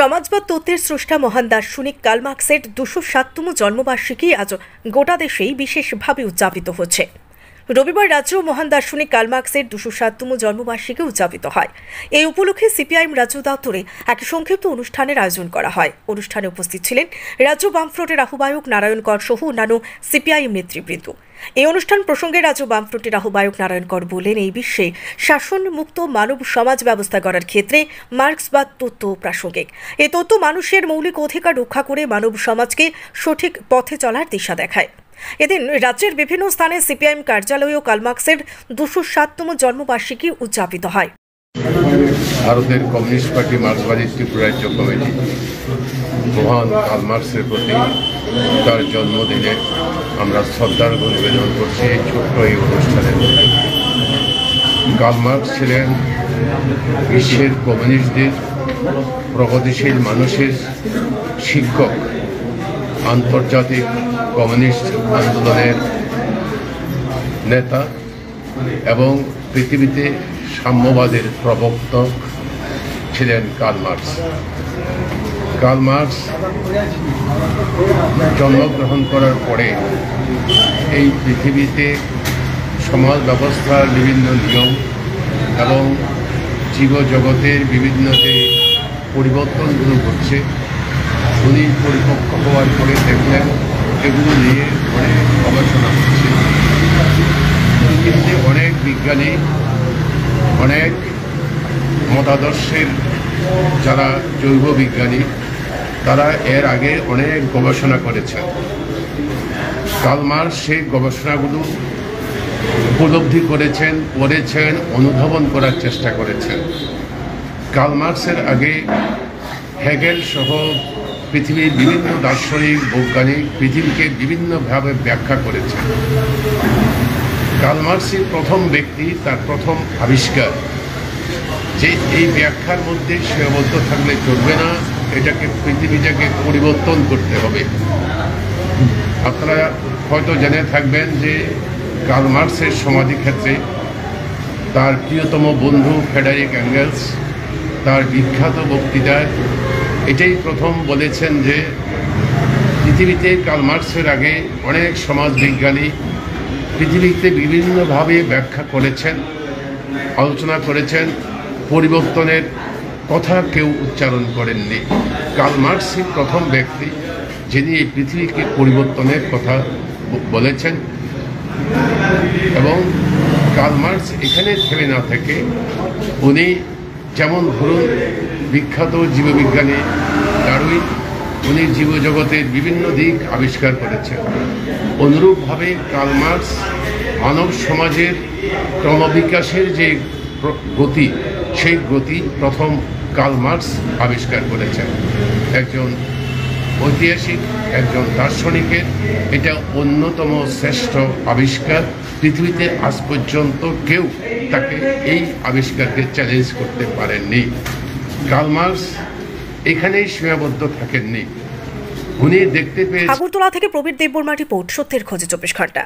সমাজবাদ তত্ত্বের স্রষ্টা মহান দার্শনিক কার্ল মার্ক্সের ২০৭তম জন্মবার্ষিকী আজ গোটা দেশেই বিশেষভাবে উদযাপিত হচ্ছে। রবিবার রাজ্যেও মহান দার্শনিক কার্ল মার্ক্সের ২০৭তম জন্মবার্ষিকী উদযাপিত হয়। এই উপলক্ষে সিপিআইএম রাজ্য দপ্তরে এক সংক্ষিপ্ত অনুষ্ঠানের আয়োজন করা হয়। অনুষ্ঠানে উপস্থিত ছিলেন রাজ্য বামফ্রন্টের আহ্বায়ক নারায়ণ কর সহ অন্যান্য সিপিআইএম নেতৃবৃন্দ। এই অনুষ্ঠান প্রসঙ্গে রাজ্য বামফ্রন্টের আহ্বায়ক নারায়ণ কর বলেন, এই বিশ্বে শাসনমুক্ত মানব সমাজ ব্যবস্থা করার ক্ষেত্রে মার্ক্সবাদ তত্ত্ব প্রাসঙ্গিক। এই তত্ত্ব মানুষের মৌলিক অধিকার রক্ষা করে মানব সমাজকে সঠিক পথে চলার দিশা দেখায়। এদিন রাজ্যের বিভিন্ন স্থানে সিপিআইএম কার্যালয়েও কার্ল মার্ক্সের ২০৭তম জন্মবার্ষিকী উদযাপিত হয়। ভারতের কমিউনিস্ট পার্টি মার্ক্সবাদী ত্রিপুরা রাজ্য কমিটি মহান কার্ল মার্ক্সের প্রতি তার জন্মদিনে আমরা শ্রদ্ধার নিবেদন করছি। এই ছোট্ট এই অনুষ্ঠানের মধ্যে কার্ল মার্ক্স ছিলেন বিশ্বের কমিউনিস্টদের, প্রগতিশীল মানুষের শিক্ষক, আন্তর্জাতিক কমিউনিস্ট আন্দোলনের নেতা এবং পৃথিবীতে সাম্যবাদের প্রবক্তা ছিলেন কার্ল মার্ক্স। কার্ল মার্ক্স জন্মগ্রহণ করার পরে এই পৃথিবীতে সমাজ ব্যবস্থার বিভিন্ন নিয়ম এবং জীবজগতের বিভিন্ন যে পরিবর্তনগুলো ঘটছে, উনি পরিপক্ক হওয়ার পরে দেখলেন এগুলো নিয়ে অনেক গবেষণা হচ্ছে। কিন্তু অনেক বিজ্ঞানী, অনেক মতাদর্শের যারা জৈব বিজ্ঞানী, তারা এর আগে অনেক গবেষণা করেছেন। কার্ল মার্ক্স সেই গবেষণাগুলো উপলব্ধি করেছেন, পড়েছেন, অনুধাবন করার চেষ্টা করেছেন। কার্ল মার্ক্সের আগে হেগেল সহ পৃথিবীর বিভিন্ন দার্শনিক, বৈজ্ঞানিক পৃথিবীকে বিভিন্নভাবে ব্যাখ্যা করেছেন। কার্ল মার্ক্সই প্রথম ব্যক্তি, তার প্রথম আবিষ্কার যে এই ব্যাখ্যার মধ্যে সীমাবদ্ধ থাকলে চলবে না, এটাকে পৃথিবীটাকে পরিবর্তন করতে হবে। আপনারা হয়তো জেনে থাকবেন যে কার্ল মার্ক্সের সমাধিক্ষেত্রে তার প্রিয়তম বন্ধু ফ্রেডারিক এঙ্গেলস তার বিখ্যাত বক্তৃতায় এটাই প্রথম বলেছেন যে পৃথিবীতে কার্ল মার্ক্সের আগে অনেক সমাজবিজ্ঞানী পৃথিবীতে বিভিন্নভাবে ব্যাখ্যা করেছেন, আলোচনা করেছেন, পরিবর্তনের কথা কেউ উচ্চারণ করেননি। কার্ল মার্ক্সই প্রথম ব্যক্তি যিনি এই পৃথিবীকে পরিবর্তনের কথা বলেছেন। এবং কার্ল মার্ক্স এখানে থেমে না থেকে উনি যেমন ধরুন বিখ্যাত জীববিজ্ঞানী ডারউইন, উনি জীবজগতের বিভিন্ন দিক আবিষ্কার করেছেন। অনুরূপভাবে কার্ল মার্ক্স মানব সমাজের ক্রমবিকাশের যে গতি, সেই গতি প্রথম কার্ল মার্ক্স আবিষ্কার করেছেন। একজন ঐতিহাসিক, একজন দার্শনিকের এটা অন্যতম শ্রেষ্ঠ আবিষ্কার। পৃথিবীতে আজ পর্যন্ত কেউ তাকে এই আবিষ্কারকে চ্যালেঞ্জ করতে পারেননি। কার্ল মার্ক্স এখানেই সীমাবদ্ধ থাকেননি, উনি দেখতে পেয়েছেন। আগরতলা থেকে প্রবীর দেববর্মা রিপোর্ট, সত্যের খোঁজে ২৪ ঘন্টা।